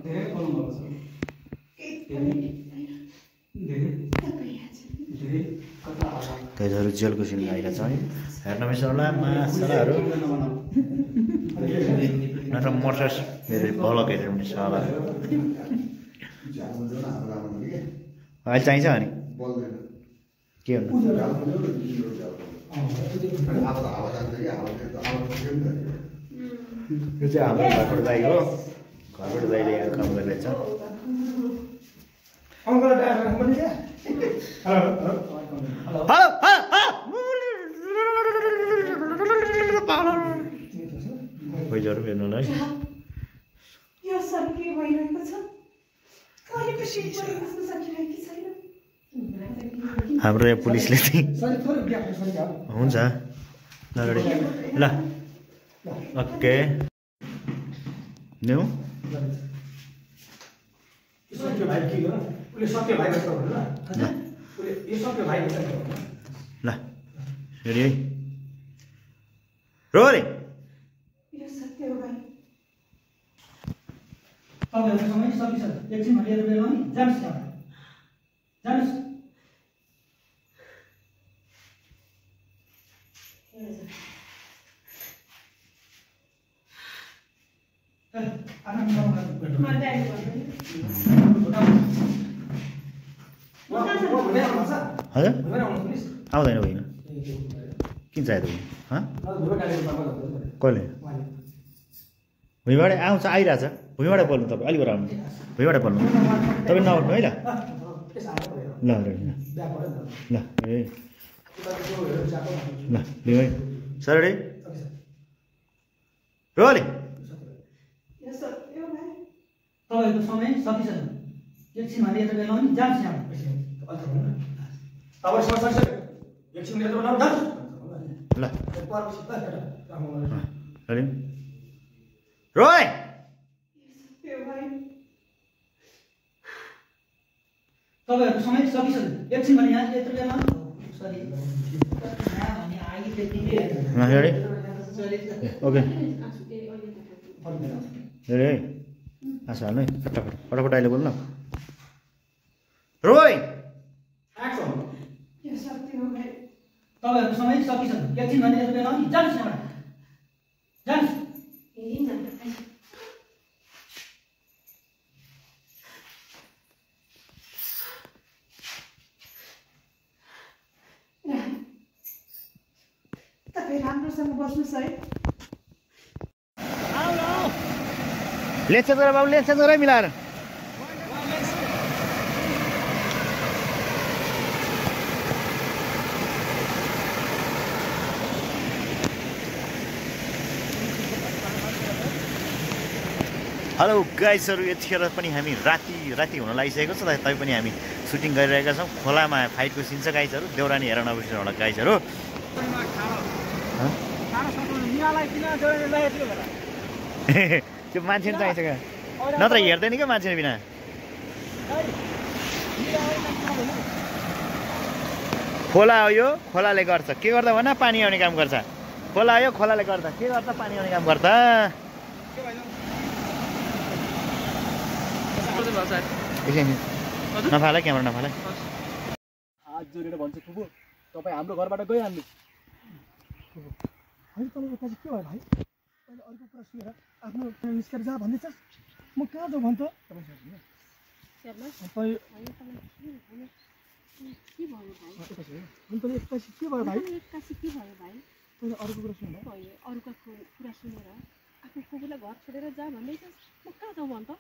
धेरै बोल्नु भएको छ तेजहरू जेलको सिन आइरहेछ है हेर्न मिस होला माछाहरू नत्र मर्छस् मेरो भलक हेरेर पनि साला अहिले चाहिन्छ अनि के भन्नु यो चाहिँ हाम्रो घरबाट दाइ हो घरबाट दाइले यहाँ काम गरिरहेछ पैजाहरू हेर्नुलाई हाम्रो यहाँ पुलिसले चाहिँ हुन्छ ल ओके न्यू ल रेडी है रोलिङ तपाईहरुको समय सकिन्छ एकछिन लिएर बेला नि जानुस् जानुस् हजुर आउँदैन होइन किन चाहियो कहिले भुइँबाट आउँछ आइरहेछ भुइँबाट बोल्नु तपाईँ अलिक आउनु भुइँबाट बोल्नु तपाईँ नउठ्नु है ल ल ल ल लिऊ है सर रेडी रोलिङ तपाईहरुको समय सकिन्छ एकछिन लिएर बेला नि जानुस् यहाँ तपाईँ समय सकिसक्यो एकछिन लिएर बेला जानुस् ल रेडी रोलिङ तपाईहरुको समय सकिन्छ एकछिन यहाँ लिएर बेला सरी रेडी ओके रेडी आशा हाल्नु है फटाफट फटाफट अहिले बोल्नु रोलिङ तपाईहरुको समय सकिन्छ एकछिन लिएर बेला नि जानुस् यहाँ जानुस् राम्रोसँग बस्नुस् है लेख्छ गएर बाबु लेख्छ गएर मिलाएर हेलो गाइसहरू यतिखेर पनि हामी राति हुन लागिसकेको छ तै पनि हामी सुटिङ गरिरहेका छौँ खोलामा फाइटको सिन छ गाइसहरू देउरानी हेर नबिर्सिनु होला गाइसहरू त्यो मान्छे चाहिन्छ क्या नत्र हेर्दैन क्या मान्छे बिना खोला हो यो खोलाले गर्छ के गर्दा भन पानी आउने काम गर्छ खोला हो यो खोलाले गर्दा के गर्छ पानी आउने काम गर्छ नफाल क्यामेरा नफाल हात जोडेर भन्छ फुपू तपाईँ हाम्रो घरबाट गइहाल्नु होइन तपाईँ यता के भयो भाइ अहिले अर्को कुरा सुनेर आफ्नो निस्केर जा भन्दैछ म कहाँ जाउँ भन्छ के भयो भाइ अर्को कुरा सुनेर आफ्नो फुपूलाई घर छोडेर जा भन्दैछ म कहाँ जाउँ भन्छ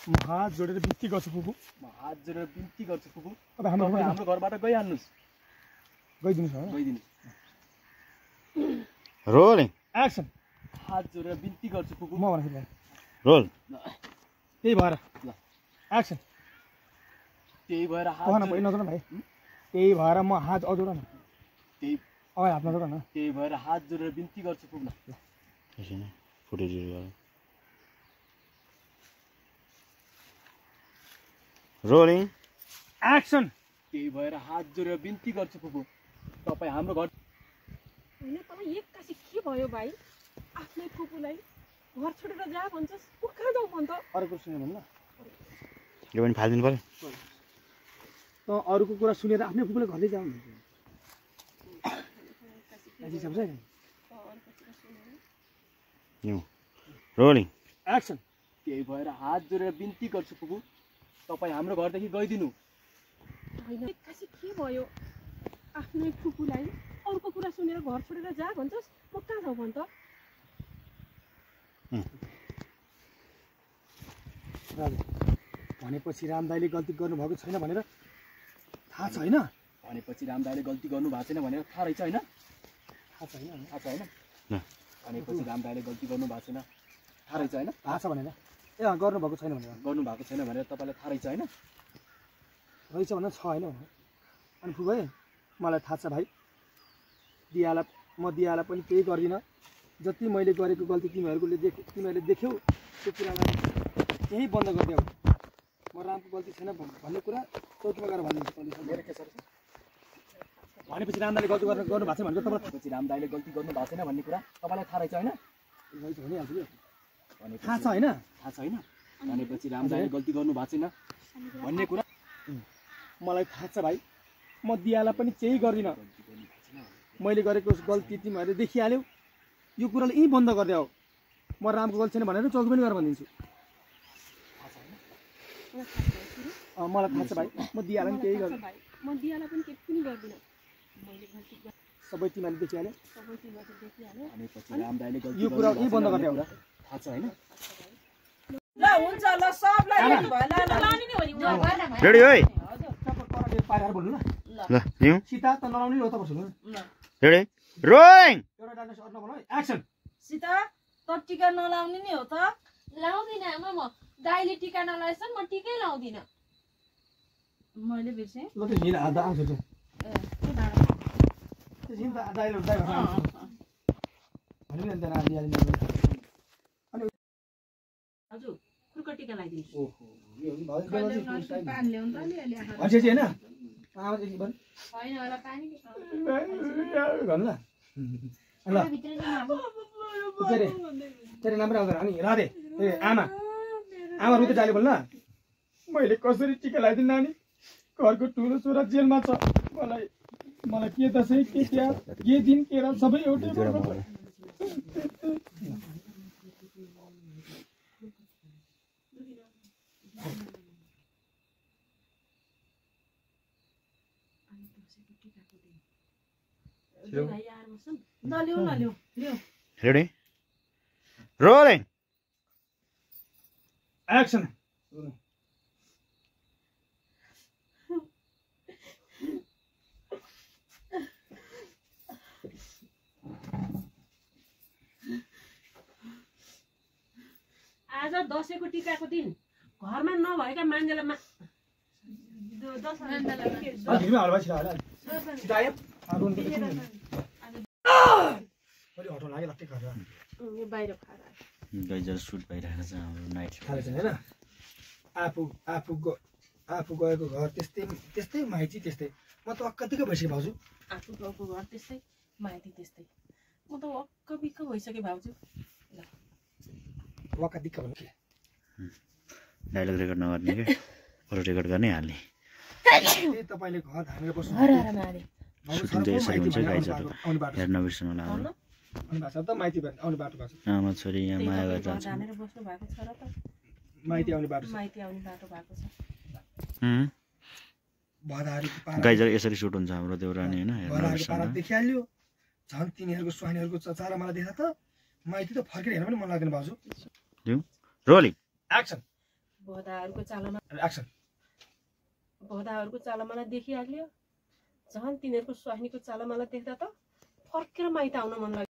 म हात जोडेर बिन्ती गर्छु फुपू अब हाम्रो घरबाट गइहाल्नुहोस् गइदिनुहोस् है गइदिनुहोस् रोलिङ एक्सन हात जोडेर बिन्ती गर्छु फुपू म भन्छु रोल त्यही भएर ल एक्सन त्यही भएर हात भाइ नजर भाइ त्यही भएर म हात अजोड न त्यही अगाडि हात नजोड न त्यही भएर हात जोडेर बिन्ती गर्छु फुपू फुटेज रोलिङ एक्सन त्यही भएर हात जोडेर बिन्ती गर्छु फुपू तपाईँ हाम्रो घर होइन तपाईँ एक्कासी के भयो भाइ आफ्नै फुपूलाई घर छोडेर जा भन्छस् म कहाँ जाउँ भन् त अरूको सुन्यो भने ल यो पनि फालिदिनु पर्यो त अरूको कुरा सुनेर आफ्नै फुपूले घरले जाउँ हिसाब छ यो रोलिङ एक्सन त्यही भएर हात जोडेर बिन्ती गर्छु फुपू तपाईँ हाम्रो घरदेखि गइदिनु होइन एक्कासी के भयो आफ्नै फुपूलाई अरूको कुरा सुनेर घर छोडेर जा भन्छस् म कहाँ जाउँ भन् त भनेपछि राम दाइले गल्ती गर्नुभएको छैन भनेर थाहा छ होइन भनेपछि राम दाइले गल्ती गर्नु भएको छैन भनेर थाहा रहेछ होइन थाहा छ होइन भनेपछि राम दाइले गल्ती गर्नु भएको छैन थाहा रहेछ होइन थाहा छ भनेर ए गर्नुभएको छैन भनेर तपाईँलाई थाहा रहेछ होइन रहेछ भनेर छ होइन अनि फुपू भाइ मलाई थाहा छ भाइ म दियालाई पनि केही गर्दिनँ जति मैले गरेको गल्ती तिमीहरूले देख्यौ त्यो कुरालाई यही बन्द गरिदेऊ म रामको गल्ती छैन भन्ने कुरा चौकीमा गएर भनिदिन्छु भनेपछि राम दाइले गल्ती गर्नु भएको छैन भनेको तपाईँलाई पछि राम दाइले गल्ती गर्नु भएको छैन भन्ने कुरा तपाईँलाई थाहा रहेछ होइन भनिहाल्छु थाहा छ होइन भनेपछि राम दाइले गल्ती गर्नु भएको छैन भन्ने कुरा मलाई थाहा छ भाइ म दियालाई पनि केही गर्दिनँ मैले गरेको गल्ती तिमीहरूले देखिहाल्यौ यो कुरालाई यहीँ बन्द गरिदेऊ म रामको गल्ती छैन भनेर चौकी पनि गरेर भनिदिन्छु मलाई थाहा छ भाइ म दियालाई पनि केही गर्दिनँ म दियालाई पनि केही पनि गर्दिनँ मैले गल्ती सबै तिमीहरूले देखिहाल्यो सबै तिमीहरूले देखिहाल्यो यो कुरा यहीँ बन्द गरिदेऊ थाहा छ होइन ल हुन्छ ल सबलाई रेडी भयो ल लानी नि हो नि रेडी है पारेर बोल्नु ल ल न्यू सीता त नलाउने हो त बस्नु रेडी रोलिङ एउटा डान्स अर्न बोल एक्सन सीता त टिका नलाउने नि हो त लाउँदिन आमा म दाइले टिका नलाएछन् म टिकै लाउँदिन मैले बिर्सेँ ल त्यो हिँड आधा आउँछ त्यो हिँड दाइले दाइ भन्नु नि त्यहाँ दियाले हजुर कुर्को टिका लगाइदिन्छु ओहो यो भयो पान ल्याउनु त अलि भन्छ हैन आवाज एक भन होइन होला पानी भन ल ल तेरे नाम राख्दा अनि राधे ए आमा रुँदै डाले बोल्न मैले कसरी टिका लगाइदिन नानी घरको ठुलो छोरा जेलमा छ मलाई के दसैँ के तिहार के दिन के रात सबै एउटै रेडी रोलिङ एक्सन आज दसैँको टिकाको दिन घरमा नभएका मान्छेलाई बाहिर गाइजर सुट भइरहेको छ हाम्रो नाइट थाहा छैन हैन आफू गएको घर त्यस्तै माइती त्यस्तै म त अक्कतिकै भइसकेँ भाउजू आफू गएको घर त्यस्तै माइती त्यस्तै म त अक्क बिक्क भइसकेँ भाउजू वक्का दिक्क भन्नु के डायलग रेकर्ड नगर्ने के फोटो रेकर्ड गर्ने हाल्ने तपाईले घर धानेर बस्नु सुटिङ चाहिँ यसरी हुन्छ गाइजहरू हेर्न नबिर्सनु होला हाम्रो अनि भाषा त माइती भएर आउने बाटो भएको छ आमा छोरी यहाँ माया गरेर जान्छ जानेर बस्नु भएको छ र त माइती आउने बाटो छ माइती आउने बाटो भएको छ भदाहरुको पारा गाइजर यसरी सुट हुन्छ हाम्रो देउरानी हैन हेर्न भदाहरुको नबिर्सनु पारा देखिहाल्यो झन् तिनीहरुको स्वानीहरुको चचारा मलाई देख्दा त माइती त फर्केर हेर्न पनि मन लाग्दैन भाउजू रोलिङ एक्सन भदाहरुको चालमा एक्सन भदाहरुको चाला मलाई देखिहाल्यो झन् तिनीहरुको स्वानीको चाला मलाई देख्दा त फर्केर माइत आउन मन लाग्यो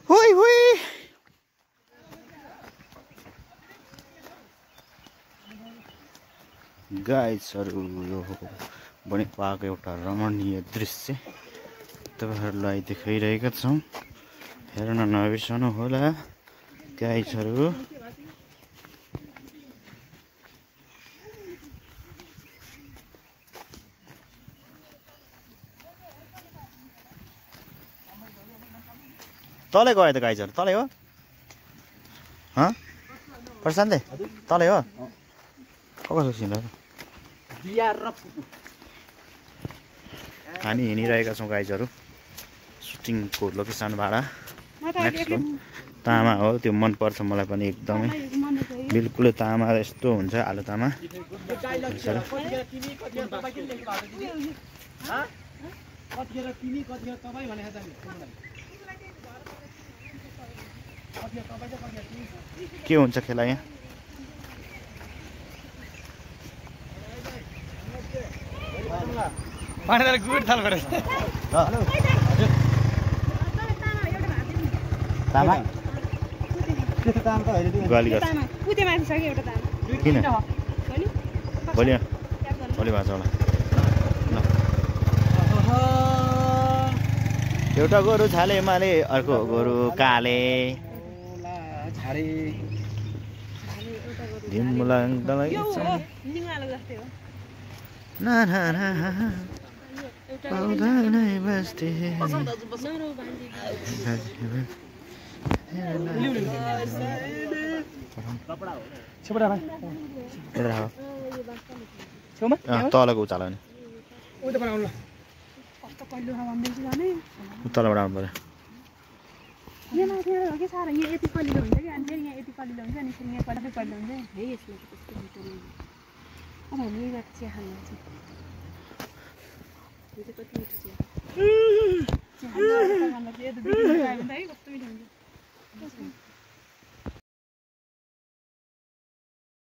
हुई हुई गाइजहरु यो बनेपाको एउटा रमणीय दृश्य तपाईहरुलाई देखाइरहेका छौं हेर्न नबिर्सनु होला गाइजहरु तलै गयो त गाइजहरु तलै हो ह प्रशान्तले तलै हो कसो सिन हामी हिँडिरहेका छौँ गाइजहरु सुटिङको लोकेसनबाट नेक्स्ट तामा हो त्यो मन पर्छ मलाई पनि एकदमै बिल्कुलै तामा यस्तो हुन्छ आलु तामा के हुन्छ खेला यहाँ गुड थाल गरेछ तामा गाली गर्छ किन भोलि भोलि भएको छ होला एउटा गोरु छाले माले अर्को गोरु काले धिमुलाङ दलाई ना ना ना पाउँदा नै बस्थे तलको उचालो नि तलबाट आउनु पर्यो